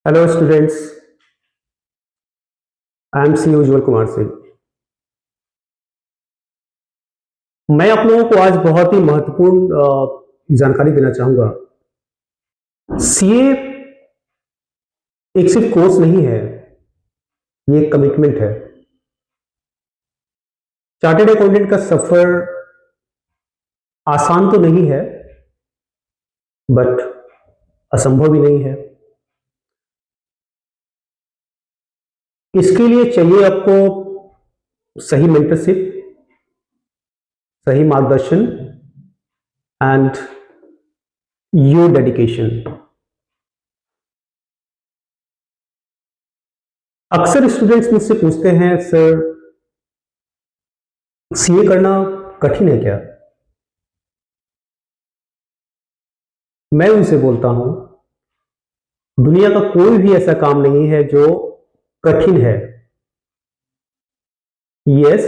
Hello students, I am C Ujjwal Kumar Singh. मैं आप लोगों को आज बहुत ही महत्वपूर्ण जानकारी देना चाहूंगा। सीए एक सिर्फ कोर्स नहीं है, ये एक कमिटमेंट है। चार्टर्ड अकाउंटेंट का सफर आसान तो नहीं है, बट असंभव भी नहीं है। इसके लिए चाहिए आपको सही मेंटरशिप, सही मार्गदर्शन एंड योर डेडिकेशन। अक्सर स्टूडेंट्स मुझसे पूछते हैं, सर सीए करना कठिन है क्या? मैं उनसे बोलता हूं, दुनिया का कोई भी ऐसा काम नहीं है जो कठिन है। Yes,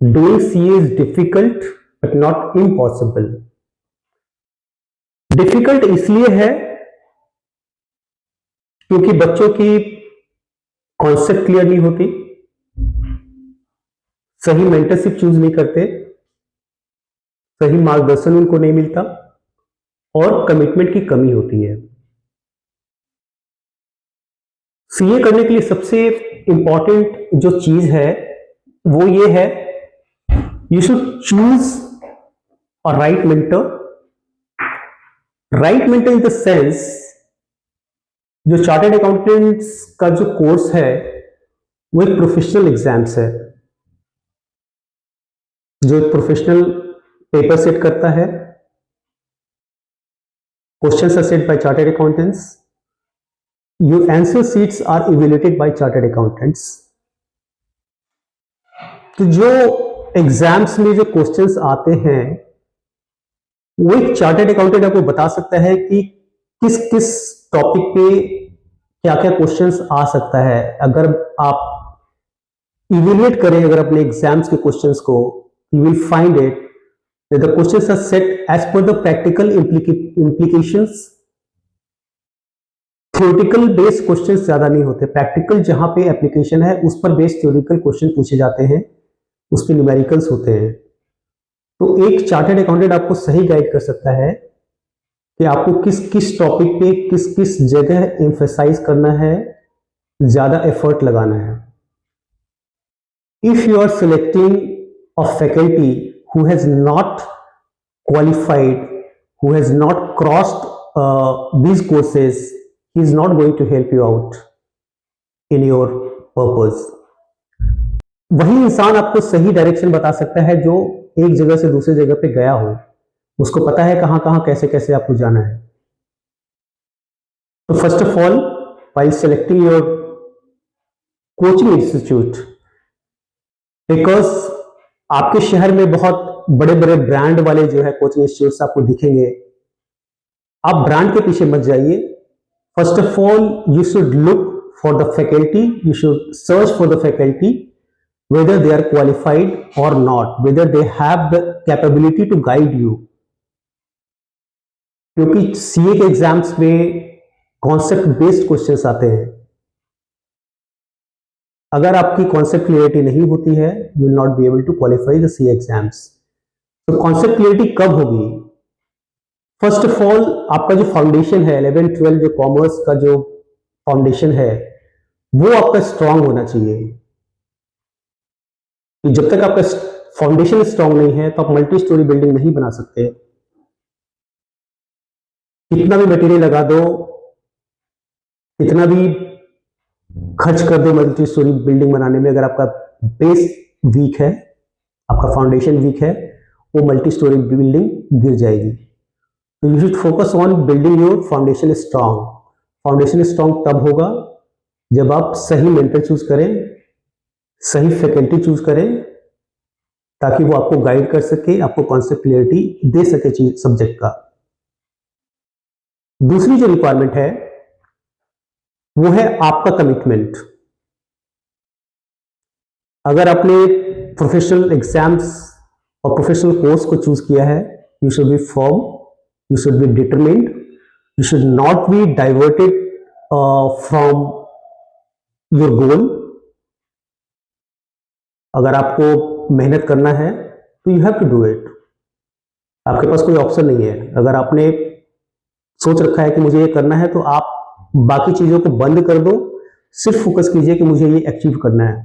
doing CA is difficult but not impossible. Difficult इसलिए है क्योंकि बच्चों की कॉन्सेप्ट क्लियर नहीं होती, सही मेंटरशिप चूज नहीं करते, सही मार्गदर्शन उनको नहीं मिलता और कमिटमेंट की कमी होती है। सीए करने के लिए सबसे इंपॉर्टेंट जो चीज है वो ये है, you should choose a right mentor. Right mentor in the sense, जो चार्टर्ड अकाउंटेंट्स का जो कोर्स है वो एक प्रोफेशनल एग्जाम्स है, जो एक प्रोफेशनल पेपर सेट करता है। Questions are set by chartered accountants, your answer sheets are evaluated by chartered accountants. तो जो एग्जाम्स में जो क्वेश्चंस आते हैं वो एक चार्टर्ड अकाउंटेंट आपको बता सकता है कि किस किस टॉपिक पे क्या क्या क्वेश्चंस आ सकता है। अगर आप इवेल्युएट करें अगर अपने एग्जाम्स के क्वेश्चंस को, you will find it that the questions are set as per the practical implications. Theoretical based questions ज्यादा नहीं होते, प्रैक्टिकल जहां पे एप्लीकेशन है उस पर बेस्ड थ्योरेटिकल क्वेश्चन पूछे जाते हैं, उस पे न्यूमेरिकल्स होते हैं। तो एक चार्टर्ड अकाउंटेंट आपको सही गाइड कर सकता है कि आपको किस किस टॉपिक पे किस किस जगह एम्फेसाइज करना है, ज्यादा एफर्ट लगाना है। If you are selecting a faculty who has not qualified, who has not crossed these courses, he is not going to help you out in your purpose. वही इंसान आपको सही डायरेक्शन बता सकता है जो एक जगह से दूसरी जगह पे गया हो, उसको पता है कहां कहां कैसे कैसे आपको जाना है। तो first of all, while selecting your coaching institute, because आपके शहर में बहुत बड़े बड़े ब्रांड वाले जो है कोचिंग इंस्टीट्यूट्स आपको दिखेंगे, आप ब्रांड के पीछे मत जाइए। First of all, you should look for the faculty, you should search for the faculty, whether they are qualified और not, whether they have the capability to guide you. क्योंकि CA के एग्जाम्स में concept based questions आते हैं। अगर आपकी concept clarity नहीं होती है, you will not be able to qualify the CA exams. तो कॉन्सेप्ट क्लियरिटी कब होगी? फर्स्ट ऑफ ऑल, आपका जो फाउंडेशन है 11 12 जो कॉमर्स का जो फाउंडेशन है वो आपका स्ट्रांग होना चाहिए। जब तक आपका फाउंडेशन स्ट्रांग नहीं है तो आप मल्टी स्टोरी बिल्डिंग नहीं बना सकते। कितना भी मटेरियल लगा दो, कितना भी खर्च कर दो मल्टी स्टोरी बिल्डिंग बनाने में, अगर आपका बेस वीक है, आपका फाउंडेशन वीक है, वो मल्टी स्टोरी बिल्डिंग गिर जाएगी। तो you should focus on building your foundation strong. Foundation strong तब होगा जब आप सही मेंटर चूज करें, सही फैकल्टी चूज करें, ताकि वो आपको गाइड कर सके, आपको कॉन्सेप्ट क्लियरिटी दे सके चीज सब्जेक्ट का। दूसरी जो रिक्वायरमेंट है वो है आपका कमिटमेंट। अगर आपने प्रोफेशनल एग्जाम्स और प्रोफेशनल कोर्स को चूज किया है, you should be firm, you should be determined, You should not be diverted from your goal. अगर आपको मेहनत करना है तो you have to do it. आपके पास कोई ऑप्शन नहीं है. अगर आपने सोच रखा है कि मुझे ये करना है तो आप बाकी चीजों को बंद कर दो, सिर्फ फोकस कीजिए कि मुझे ये अचीव करना है.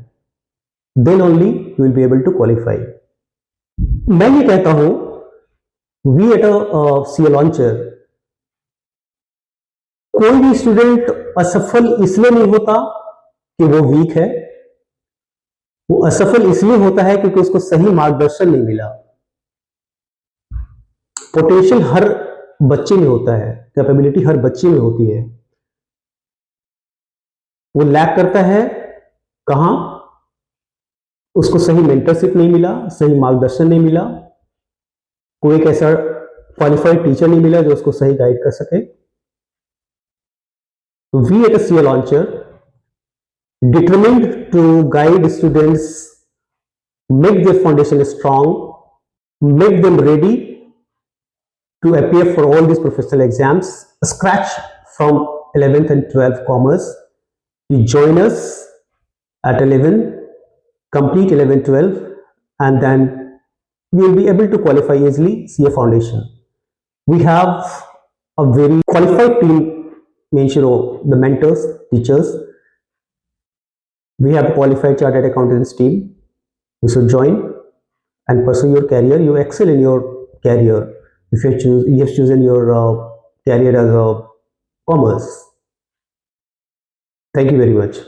Then only you will be able to qualify. मैं ये कहता हूं, we at a CA launcher, कोई भी स्टूडेंट असफल इसलिए नहीं होता कि वो वीक है. वो असफल इसलिए होता है क्योंकि उसको सही मार्गदर्शन नहीं मिला. पोटेंशियल हर बच्चे में होता है, कैपेबिलिटी हर बच्चे में होती है. वो लैक करता है कहां? उसको सही मेंटरशिप नहीं मिला, सही मार्गदर्शन नहीं मिला, कोई एक ऐसा क्वालिफाइड टीचर नहीं मिला जो उसको सही गाइड कर सके. We at a CA launcher determined to guide students, make their foundation strong, make them ready to appear for all these professional exams, scratch from 11th and 12th commerce. You join us at 11, complete 11, 12, and then you will be able to qualify easily CA Foundation. We have a very qualified team, means the mentors, teachers. We have a qualified chartered accountants team. You should join and pursue your career. You excel in your career if you have chosen your career as a commerce. Thank you very much.